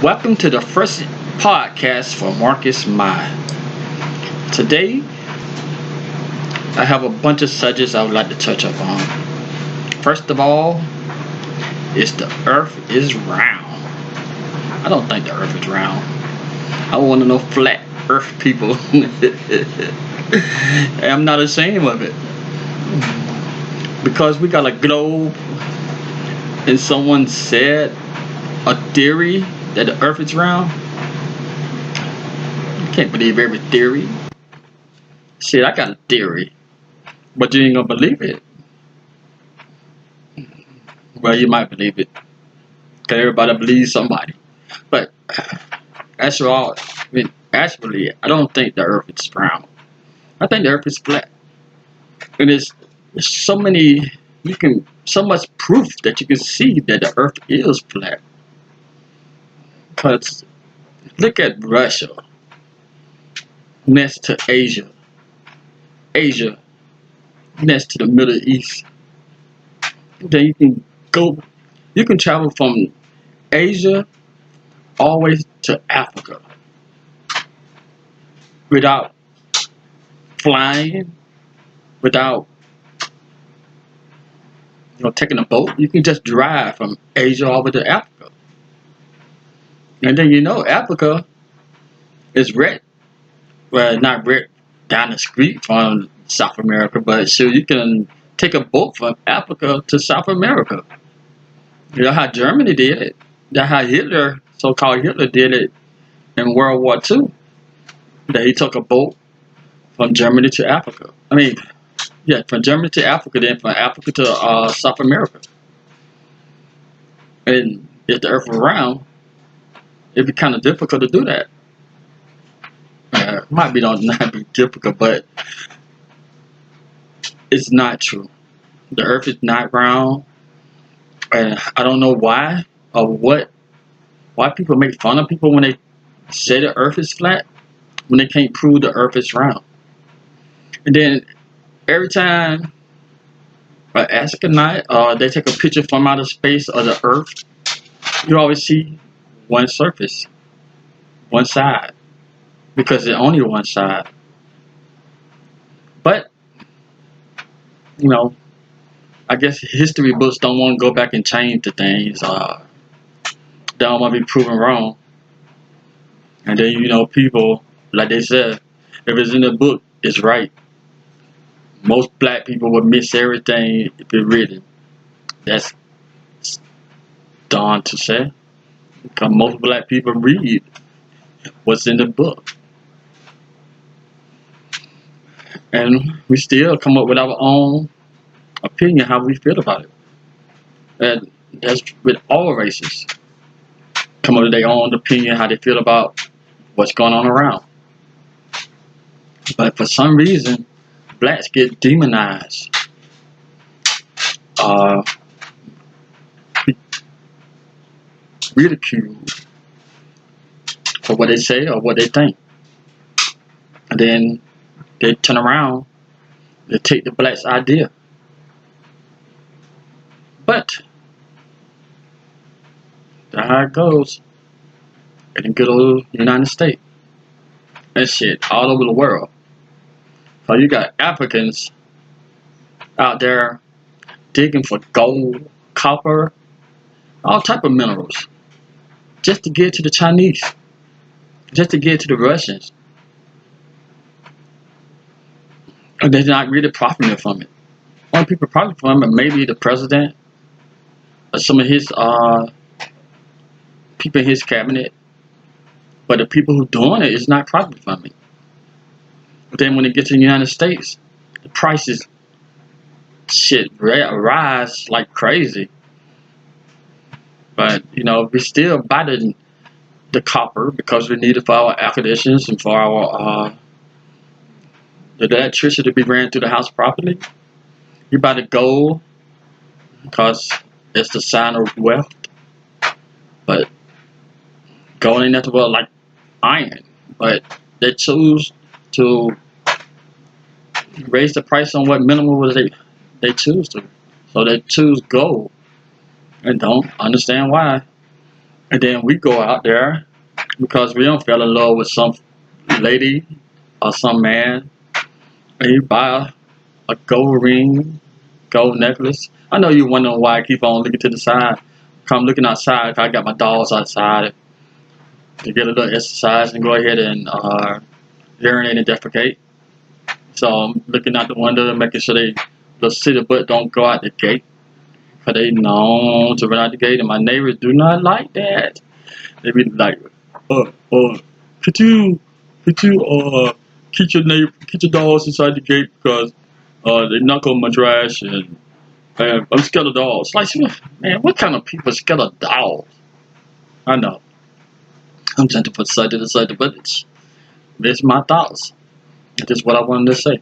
Welcome to the first podcast for Marcus Mai. Today, I have a bunch of subjects I would like to touch upon. First of all, is the earth is round. I don't think the earth is round. I want to know flat earth people. I'm not ashamed of it. Because we got a globe and someone said a theory that the earth is round. You can't believe every theory. Shit, I got a theory, but you ain't gonna believe it. Well, you might believe it, cause everybody believes somebody. But actually, I don't think the earth is round. I think the earth is flat. And there's so much proof that you can see that the earth is flat. Cause look at Russia next to Asia next to the Middle East. Then you can travel from Asia all the way to Africa without flying, without taking a boat. You can just drive from Asia over to Africa, and then Africa is right, well, not right down the street from South America, but sure you can take a boat from Africa to South America. You know how Germany did it. That's how so-called Hitler, did it in World War II. That he took a boat from Germany to Africa. From Germany to Africa, then from Africa to South America. And if the Earth was round, it'd be kind of difficult to do that. Might be not be difficult, but it's not true. The Earth is not round, and I don't know why or why people make fun of people when they say the Earth is flat when they can't prove the Earth is round. And then every time an astronaut they take a picture from outer space of the Earth, you always see one surface, one side, because it's only one side. But I guess history books don't want to go back and change the things. They don't want to be proven wrong. And then people, like they said, if it's in the book, it's right. Most black people would miss everything if it's written. That's darn to say, because most black people read what's in the book, and we still come up with our own opinion how we feel about it. And that's with all races. Come up with their own opinion how they feel about what's going on around. But for some reason, blacks get demonized, ridiculed for what they say or what they think. And then they turn around, they take the blacks' idea. But that's how it goes in the good old United States. And shit, all over the world. So you got Africans out there digging for gold, copper, all type of minerals, just to get to the Chinese, just to get to the Russians. And they're not really profiting from it. Only people profiting from it maybe the president or some of his people in his cabinet. But the people who doing it is not profiting from it. But then when it gets to the United States, the prices rise like crazy. But we still buy the copper because we need it for our air conditioners and for our the electricity to be ran through the house properly. You buy the gold because it's the sign of wealth. But gold ain't nothing but like iron. But they choose to raise the price on what mineral they choose to. So they choose gold and don't understand why. And then we go out there because we don't fall in love with some lady or some man, and you buy a gold ring, gold necklace. I know you wondering why I keep on looking to the side. Come looking outside. I got my dogs outside to get a little exercise and go ahead and urinate and defecate. So I'm looking out the window and making sure the city butt don't go out the gate. Cause they known to run out the gate, and my neighbors do not like that. They be like, uh, uh, could you, keep keep your dogs inside the gate because they knock on my trash and I'm scared of dogs. Like, man, what kind of people are scared of dogs? I know. I'm trying to put side to the side, but it's my thoughts. It's just what I wanted to say.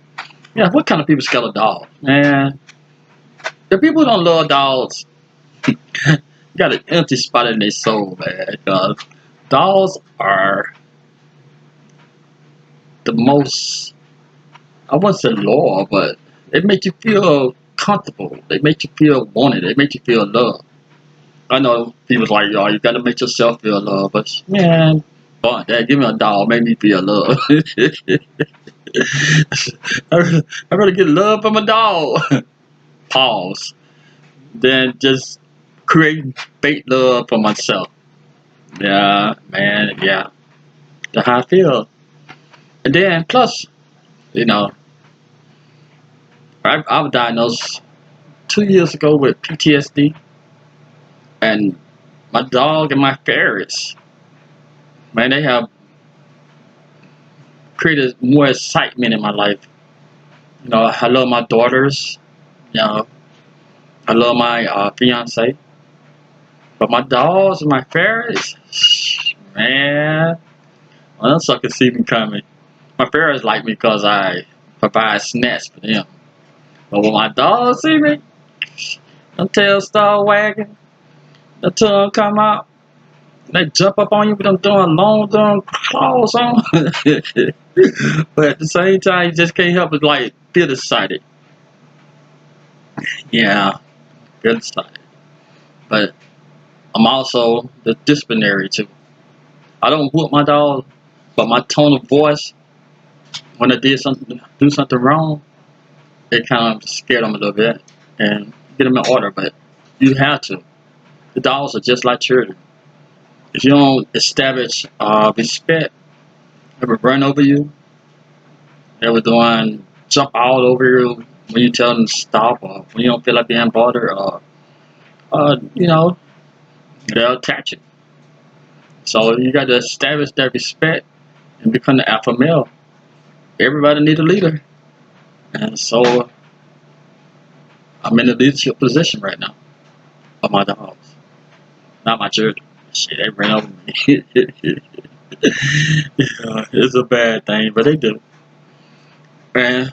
Yeah, what kind of people scared of dogs? Man, the people who don't love dogs got an empty spot in their soul, man. Because dogs are the most, I wouldn't say loyal, but they make you feel comfortable. They make you feel wanted. They make you feel loved. I know people's like, oh, you gotta make yourself feel loved, but man, fuck that. Give me a dog, make me feel loved. I rather get love from a dog. Pause. Then just create fake love for myself. Yeah, man, yeah. That's how I feel. And then plus, you know, I was diagnosed 2 years ago with PTSD, and my dog and my ferrets, man, they have created more excitement in my life. You know, I love my daughters. You know, I love my fiance, but my dogs and my ferrets, man, well, them suckers see me coming. My ferrets like me because I provide snacks for them. But when my dogs see me, them tails start wagging, the tongue come out, they jump up on you with them doing long, dumb claws on. But at the same time, you just can't help but like feel excited. Yeah, feel excited. But I'm also the disciplinary too. I don't whoop my dog, but my tone of voice when I did something, do something wrong, it kind of scared them a little bit and get them in order. But you have to. The dogs are just like children. If you don't establish respect, they will run over you. They will doing jump all over you when you tell them to stop, or when you don't feel like being bothered, or you know, they'll attack you. So you got to establish that respect and become the alpha male. Everybody need a leader, and so I'm in a leadership position right now of my dogs, not my children. Shit, they ran over me. Yeah, it's a bad thing, but they do. And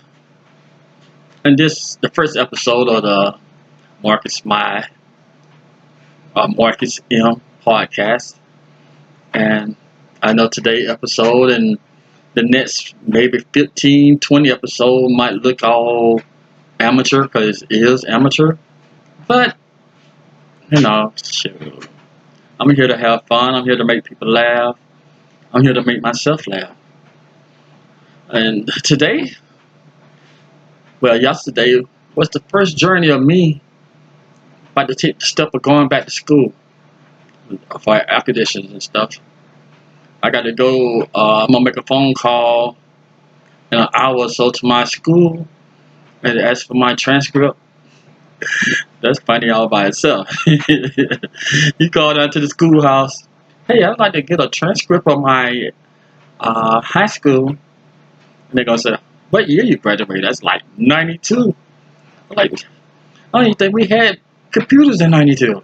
this the first episode of the Marcus My Marcus M podcast, and I know today episode and the next maybe 15, 20 episode might look all amateur because it is amateur, but you know, shoot. I'm here to have fun. I'm here to make people laugh. I'm here to make myself laugh. And today, well, yesterday was the first journey of me about to take the step of going back to school for air conditioning and stuff. I got to go. I'm gonna make a phone call in an hour or so to my school and ask for my transcript. That's funny all by itself. He called out to the schoolhouse. Hey, I'd like to get a transcript of my high school. And they're gonna say, "What year you graduated?" That's like '92. I'm like, I don't even think we had computers in '92.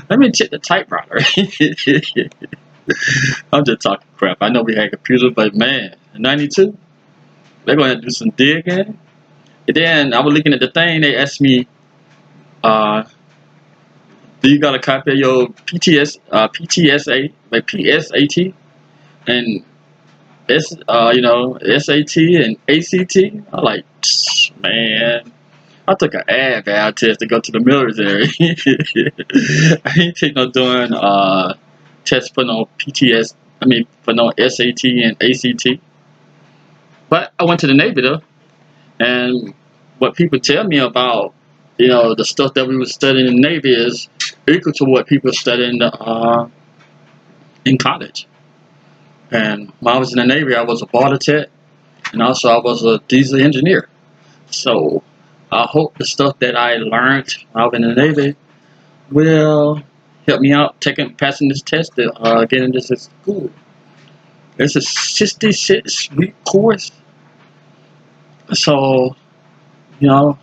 Let me check the typewriter. I'm just talking crap. I know we had computers, but man, in '92, they're gonna do some digging. And then I was looking at the thing. They asked me, uh, "Do you got a copy of your PTSA, like PSAT, and SAT and ACT?" I'm like, man, I took an ADVAL test to go to the military. I ain't think no doing test for no PTS. I mean, for no SAT and ACT. But I went to the Navy though, and what people tell me about, the stuff that we were studying in the Navy is equal to what people study in college. And when I was in the Navy, I was a water tech, and also I was a diesel engineer. So I hope the stuff that I learned while I was in the Navy will help me out passing this test to get into this school. It's a 66-week course. So, I'm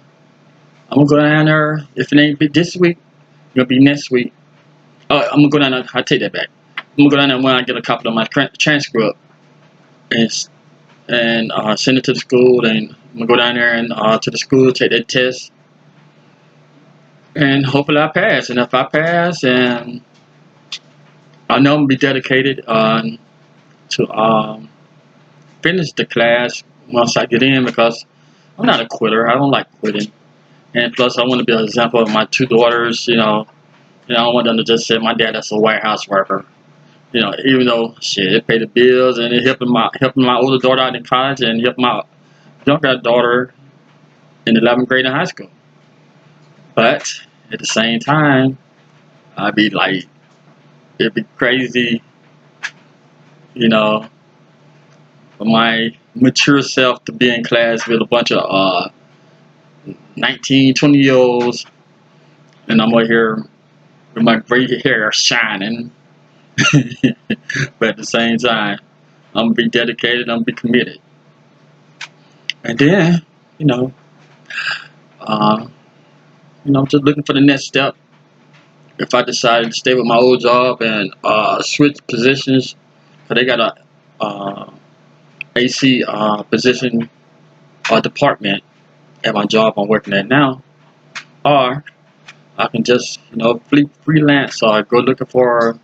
gonna go down there. If it ain't be this week, it's gonna be next week. I'm gonna go down there. I take that back. I'm gonna go down there when I get a copy of my transcript and send it to the school. And I'm gonna go down there and to the school, take that test, and hopefully I pass. And if I pass, and I know I'm gonna be dedicated to finish the class once I get in, because I'm not a quitter. I don't like quitting. And plus, I want to be an example of my two daughters. I don't want them to just say my dad that's a White House worker. Even though shit, it pay the bills and it helping my older daughter out in college and helping my younger daughter in 11th grade in high school. But at the same time, I'd be like, it'd be crazy, for my mature self to be in class with a bunch of 19, 20 year olds, and I'm over here with my gray hair shining. But at the same time, I'm gonna be dedicated, I'm gonna be committed. And then, you know, uh, I'm just looking for the next step. If I decided to stay with my old job and switch positions, because they got a AC position or department at my job I'm working at now, or I can just, freelance or go looking for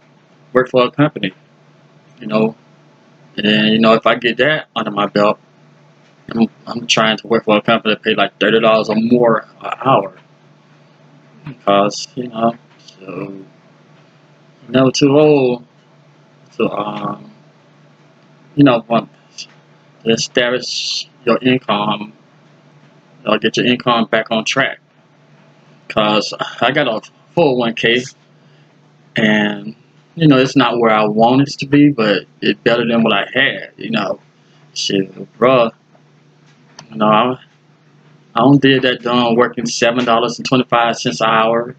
work for a company, you know. And then, if I get that under my belt, I'm trying to work for a company that pay like $30 or more an hour, because so I'm never too old to want to establish your income or get your income back on track. Because I got a 401k, and it's not where I want it to be, but it's better than what I had. Shit, bruh. I don't did that done working $7.25 an hour.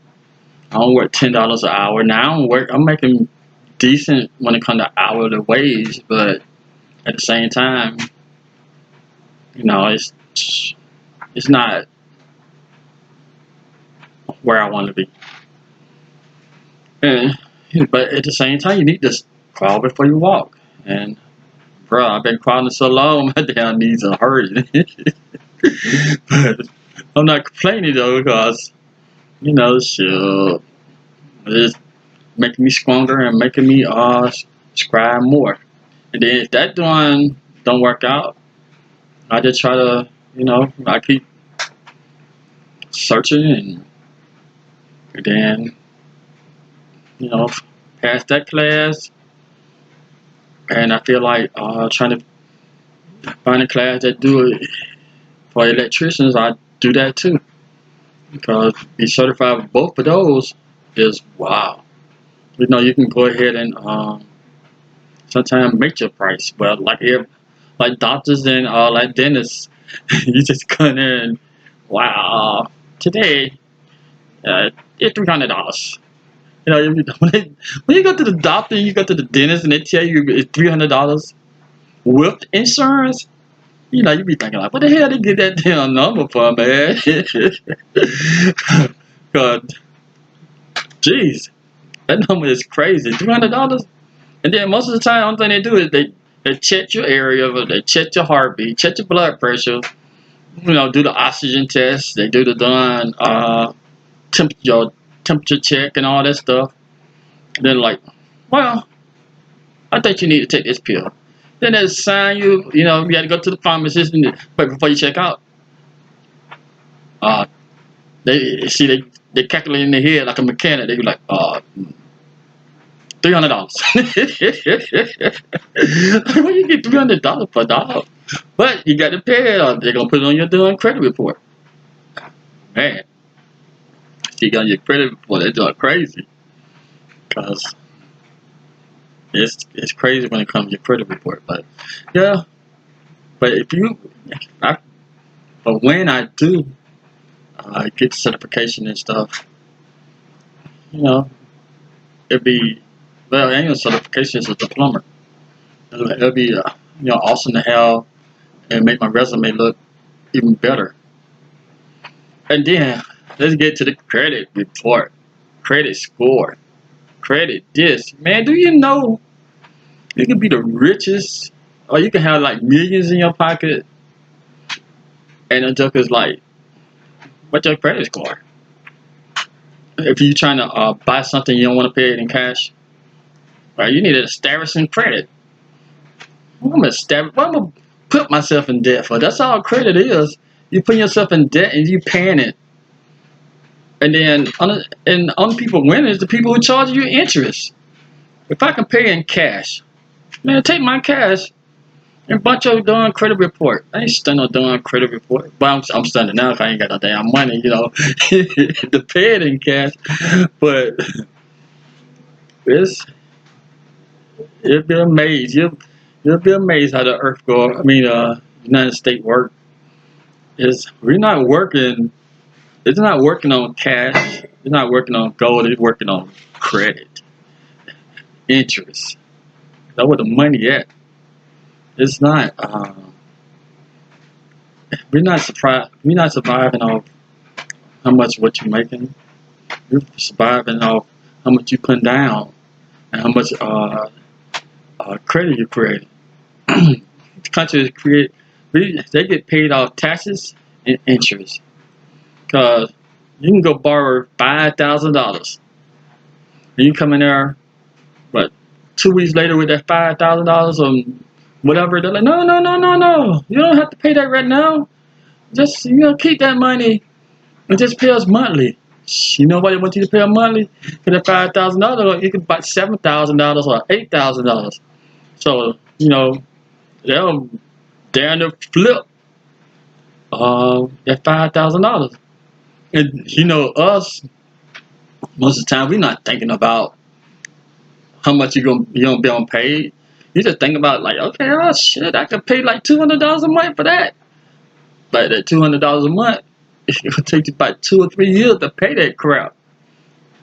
I don't work $10 an hour. Now I don't work. I'm making decent when it comes to hourly wage, but at the same time, it's not where I want to be. And but at the same time, you need to crawl before you walk. And bro, I've been crawling so long, my damn knees are hurting. But I'm not complaining though, because shit, it's making me stronger and making me strive more. And then if that don't work out, I just try to, I keep searching, and then pass that class. And I feel like trying to find a class that do it for electricians. I do that too, because be certified with both of those is wow. You can go ahead and sometimes make your price, but like doctors and like dentists, you just come in and wow, today it's $300. When you go to the doctor, you go to the dentist, and they tell you it's $300 with insurance. You be thinking like, what the hell they get that damn number for, man? God, jeez, that number is crazy. $300, and then most of the time, only thing they do is they check your area, they check your heartbeat, check your blood pressure. Do the oxygen test. They do the your temperature check and all that stuff. And then like, well, I think you need to take this pill. Then they assign you. You got to go to the pharmacist, but before you check out, uh, they calculate in their head like a mechanic. They be like, $300. Where you get $300 per dog? But you got to pay it, or they're gonna put it on your doing credit report. Man, you got your credit report. They're doing crazy, cause it's crazy when it comes to your credit report. But yeah, but if you, I, but when I do get the certification and stuff, you know, it'd be, well, annual certification is a diploma. It'd be awesome to have and make my resume look even better. And then let's get to the credit report, credit score, credit this. Man, do you know you can be the richest, or you can have like millions in your pocket, and the joke is like, what's your credit score? If you're trying to buy something you don't want to pay it in cash, right? You need an establishing credit. I'm gonna put myself in debt for. That's all credit is. You put yourself in debt and you paying it. And then on people winning is the people who charge you interest. If I can pay in cash, man, take my cash and bunch of doing credit report. I ain't studying on doing credit report, but I'm studying now because I ain't got no damn money, to pay it in cash. But it's you'll be amazed. You'll be amazed how the earth go. I mean, United States work is we're not working. It's not working on cash. It's not working on gold. It's working on credit, interest. That's where the money at. It's not. We're not surprised. We're not surviving off how much what you're making. You're surviving off how much you put down and how much credit you create. The country create. They get paid off taxes and interest. Cause you can go borrow $5,000, and you come in there, but 2 weeks later with that $5,000 or whatever, they're like, no, no, no, no, no, you don't have to pay that right now. Just keep that money and just pay us monthly. You know why they want you to pay them monthly? For that $5,000, you can buy $7,000 or $8,000. So they'll down the flip that $5,000. And us, most of the time we're not thinking about how much you're gonna be on paid. You just think about like, okay, oh shit, I could pay like $200 a month for that. But that $200 a month, it's gonna take you about 2 or 3 years to pay that crap.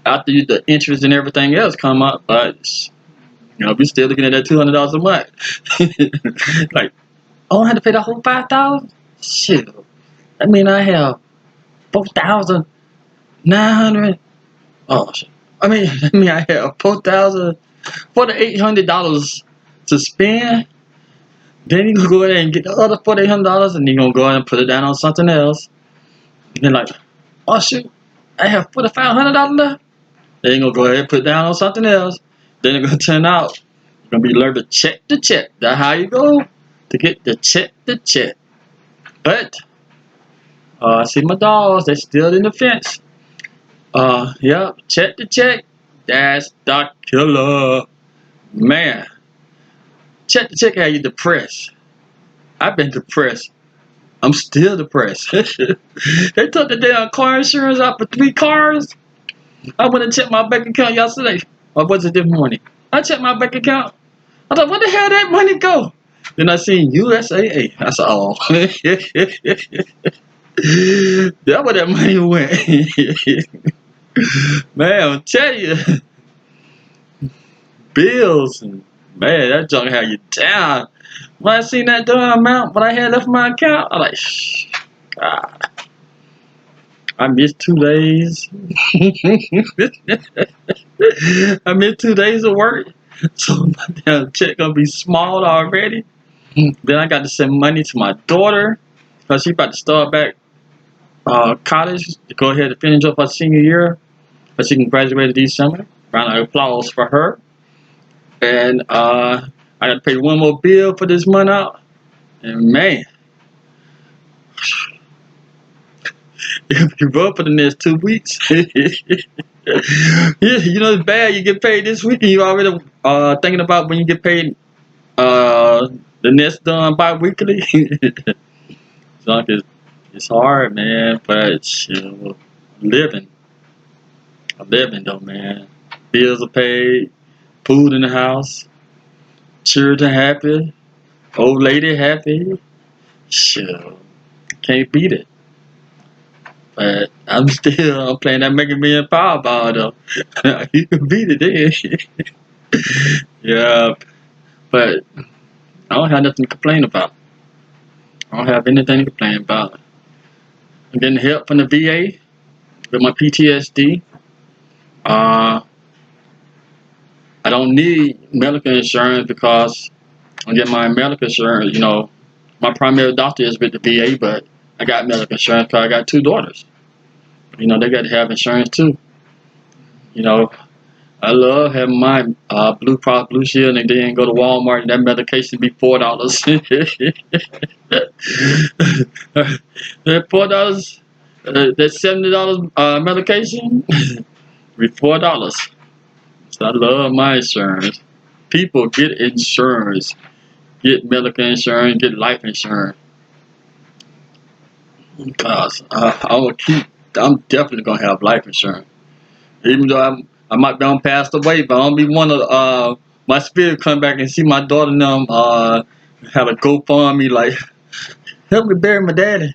After the interest and everything else come up, but we're still looking at that $200 a month. Like, oh, I had to pay the whole 5,000. Shit, I mean I have 4,900. Oh shit. I mean I have $4,800 to spend. Then you can go ahead and get the other $4,800, and you're gonna go ahead and put it down on something else. And then like, oh shoot, I have $4,500 left. Then you're gonna go ahead and put it down on something else. Then it's gonna turn out you're gonna be learning to check the check. That's how you go to get the check the check. But I see my dogs, they're still in the fence. Yep, check the check. That's the killer. Man, check the check how you depressed. I've been depressed. I'm still depressed. They took the damn car insurance out for 3 cars. I went and checked my bank account yesterday. Or was it this morning? I checked my bank account. I thought, where the hell that money go? Then I seen USAA. I said, oh. That's where that money went. Man, I'll tell you. Bills. And, man, that junk had you down. When I seen that damn amount, what I had left in my account, I'm like, God. I missed 2 days. I missed 2 days of work. So my damn check gonna be small already. Then I got to send money to my daughter because she about to start back college to go ahead and finish up her senior year, but she can graduate this summer. Round of applause for her. And I got to pay one more bill for this month out. And man, if you vote for the next 2 weeks, Yeah, it's bad. You get paid this week, and you already thinking about when you get paid uh the next done bi-weekly. So it's hard, man. But shit, living, living though, man. Bills are paid, food in the house, children happy, old lady happy. Sure, can't beat it. But I'm playing that Mega Million Powerball though. You can beat it then. Yeah, but I don't have nothing to complain about. I don't have anything to complain about. I'm getting help from the VA with my PTSD. Uh, I don't need medical insurance because I get my medical insurance. My primary doctor is with the VA, but I got medical insurance because I got two daughters. They got to have insurance too. You know, I love having my Blue Cross Blue Shield, and then go to Walmart and that medication be $4. That $4, that $70 medication, be $4. So I love my insurance. People get insurance, get medical insurance, get life insurance. Cause I'm definitely gonna have life insurance. Even though I might be on passed away, but I don't be one of my spirit come back and see my daughter and them have a GoFundMe like help me bury my daddy.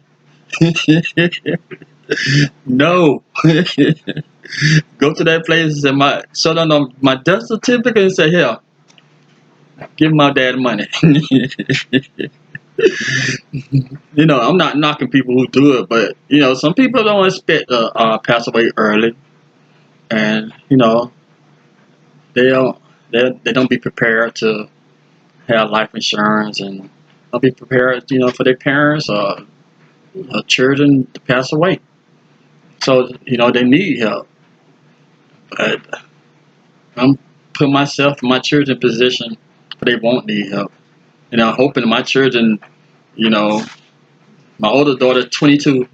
No. Go to that place and show them my death certificate and say, "Here, give my dad money." I'm not knocking people who do it, but some people don't expect to pass away early, and they don't they don't be prepared to have life insurance, and don't be prepared for their parents or children to pass away. So they need help, but I'm putting myself and my children in position where they won't need help. Hoping my children, you know, my older daughter, 22,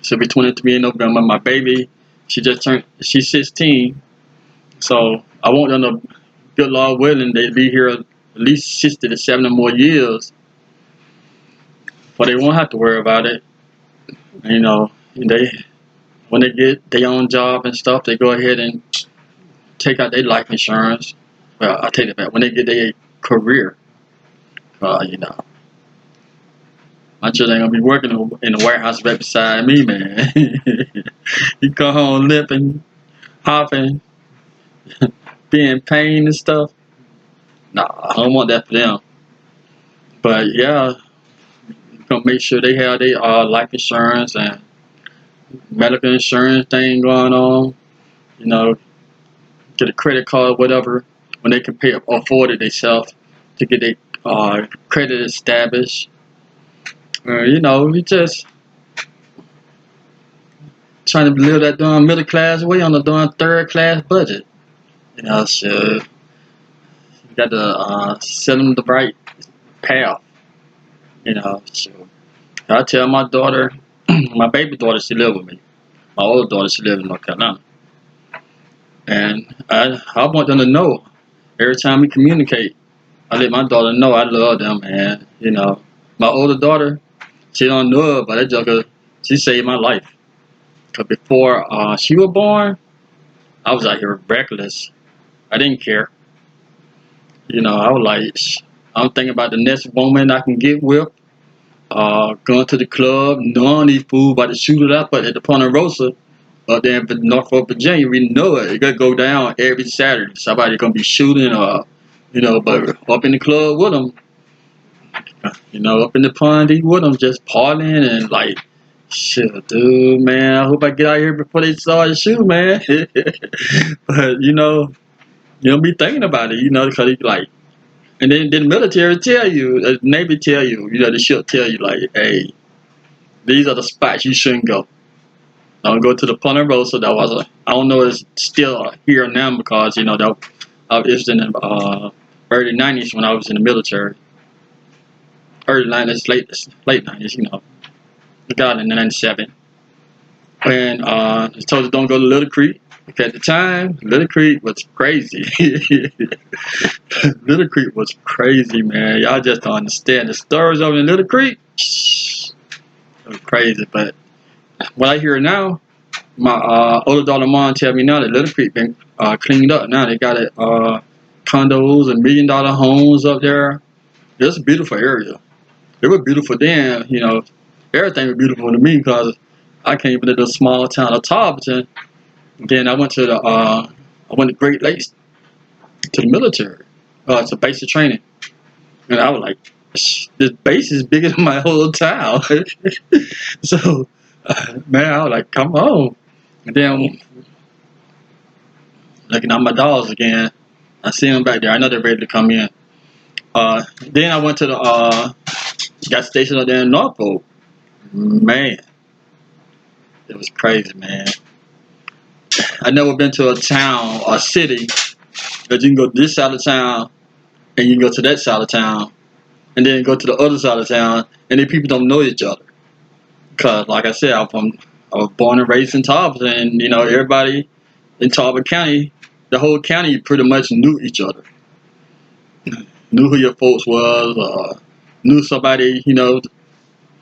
she'll be 23 in November. My baby, she's 16. So I want them to, good Lord willing, they'll be here at least 60 to 70 more years, but they won't have to worry about it. They when they get their own job and stuff, they go ahead and take out their life insurance. Well, I take it back. When they get their career, you know, my children ain't gonna be working in the warehouse right beside me, man. You come home limping, hopping, being in pain and stuff. Nah, I don't want that for them. But yeah, gonna make sure they have their life insurance and medical insurance thing going on. You know, get a credit card, whatever, when they can afford it themselves to get their credit established. We just trying to live that darn middle class way on a darn third class budget. So you got to set them the right path. So I tell my daughter, my baby daughter, she live with me. My older daughter, she live in North Carolina, and I want them to know every time we communicate. I let my daughter know I love them, man. My older daughter, she don't know it, but that joker, she saved my life. Cause before she was born, I was out here reckless. I didn't care. I was like, I'm thinking about the next woman I can get with. Going to the club, knowing these fools about to shoot it up at the Ponderosa. There in Norfolk, Virginia, we know it. It gonna go down every Saturday. Somebody gonna be shooting, but up in the club with them, up in the pond with them, just partying and like, shit, dude, man. I hope I get out here before they start to shoot, man. But you don't be thinking about it, because it's like, and then the military tell you, the Navy tell you, the ship tell you like, hey, these are the spots you shouldn't go. Don't go to the Ponderosa. That was I don't know, it's still here now because that it was in the early '90s when I was in the military. Early '90s, late '90s. I got in '97, and they told us don't go to Little Creek. At the time, Little Creek was crazy. Little Creek was crazy, man. Y'all just don't understand the stories over in Little Creek. It was crazy, but what I hear now, my older daughter mom tell me now that Little Creek been cleaned up. Now they got it condos and $1 million homes up there. It's a beautiful area. It was beautiful then, you know. Everything was beautiful to me because I came from the small town of Tarleton. Then I went to Great Lakes to the military, to basic training, and I was like, this base is bigger than my whole town. So, man, I was like, come on. And then looking at my dogs again, I see them back there. I know they're ready to come in. Then I went to the gas station up there in Norfolk. Man, it was crazy, man. I never been to a town or city that you can go to this side of town and you can go to that side of town and then go to the other side of town and then people don't know each other. Cause like I said, I was born and raised in Talbot, and you know everybody in Talbot County, the whole county pretty much knew each other, knew who your folks was, knew somebody you know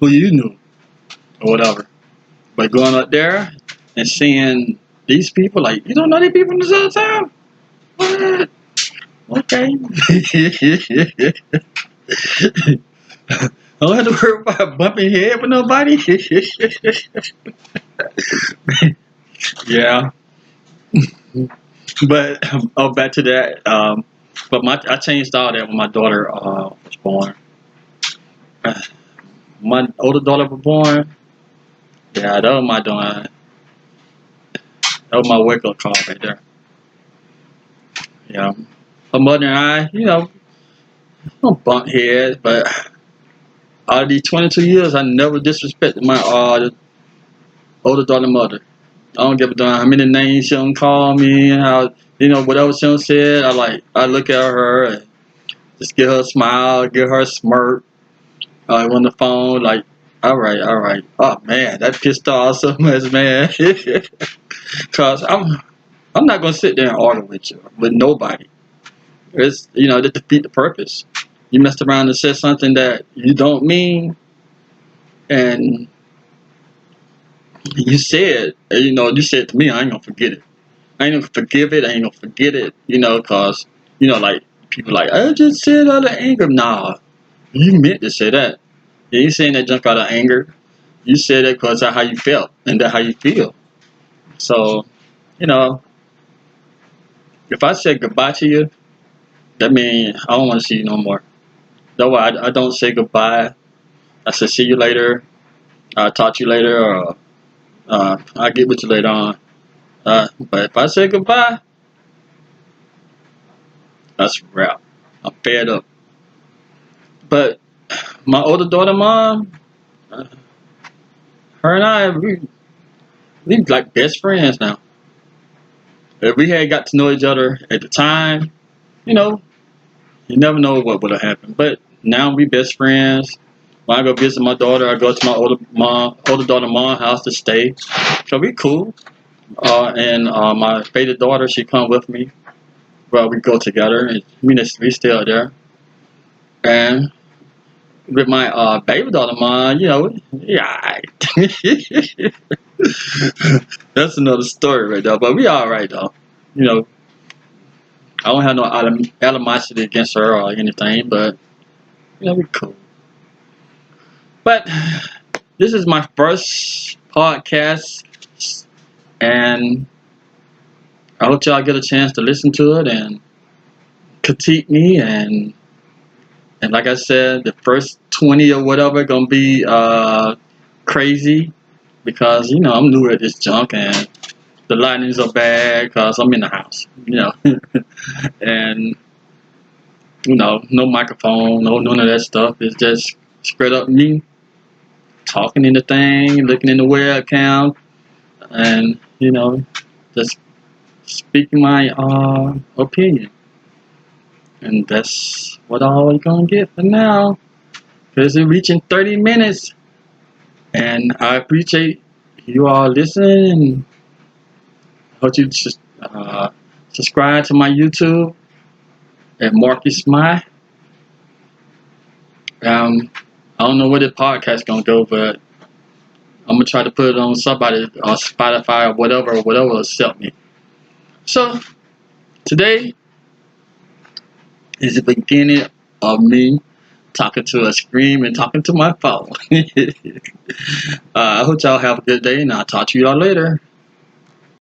who you knew or whatever. But going up there and seeing these people, like you don't know these people in this other town. What? Okay. I don't have to worry about bumping head with nobody. Yeah. But back to that. But I changed all that when my daughter was born. My older daughter was born. Yeah, that was my doing. That was my wake up call right there. Yeah. Her mother and I, you know, don't bump heads, but out of these 22 years, I never disrespected my older daughter mother. I don't give a damn how many names she don't call me and how you know whatever she done said. I look at her and just give her a smile, give her a smirk. On the phone, like, all right, all right. Oh man, that pissed her off so much, man. Cause I'm not gonna sit there and argue with you, with nobody. It's you know to defeat the purpose. You messed around and said something that you don't mean, and you said, you know, you said to me, I ain't gonna forget it. I ain't gonna forgive it. I ain't gonna forget it. You know, cause you know, like people like I just said out of anger. Nah, you meant to say that. You ain't saying that junk out of anger. You said it because that's how you felt and that's how you feel. So, you know, if I say goodbye to you, that means I don't want to see you no more. That's why I don't say goodbye. I say see you later. I'll talk to you later, or I'll get with you later on. But if I say goodbye, that's a wrap. I'm fed up. But my older daughter, mom, uh, her and I, we like best friends now. If we had got to know each other at the time, you know, you never know what would have happened. But now we best friends. When I go visit my daughter, I go to my older daughter mom's house to stay. So we cool. And my favorite daughter, she come with me. Well, we go together, and we still there. And with my baby daughter mom, you know, yeah, alright. That's another story right there. But we all right though. You know, I don't have no animosity against her or anything, but you know, we cool. But this is my first podcast, and I hope y'all get a chance to listen to it and critique me. And like I said, the first 20 or whatever gonna be crazy because you know I'm new at this junk and the lightnings are bad because I'm in the house, you know, and you know no microphone, no none of that stuff. It's just straight up me talking in the thing, looking in the webcam, and you know just speaking my opinion. And that's what I'm gonna get for now. Because it's reaching 30 minutes. And I appreciate you all listening. hope you subscribe to my YouTube at Marcus My. I don't know where the podcast gonna go, but I'm gonna try to put it on somebody or Spotify or whatever will accept me. So today is the beginning of me talking to a screen and talking to my phone. I hope y'all have a good day, and I'll talk to y'all later.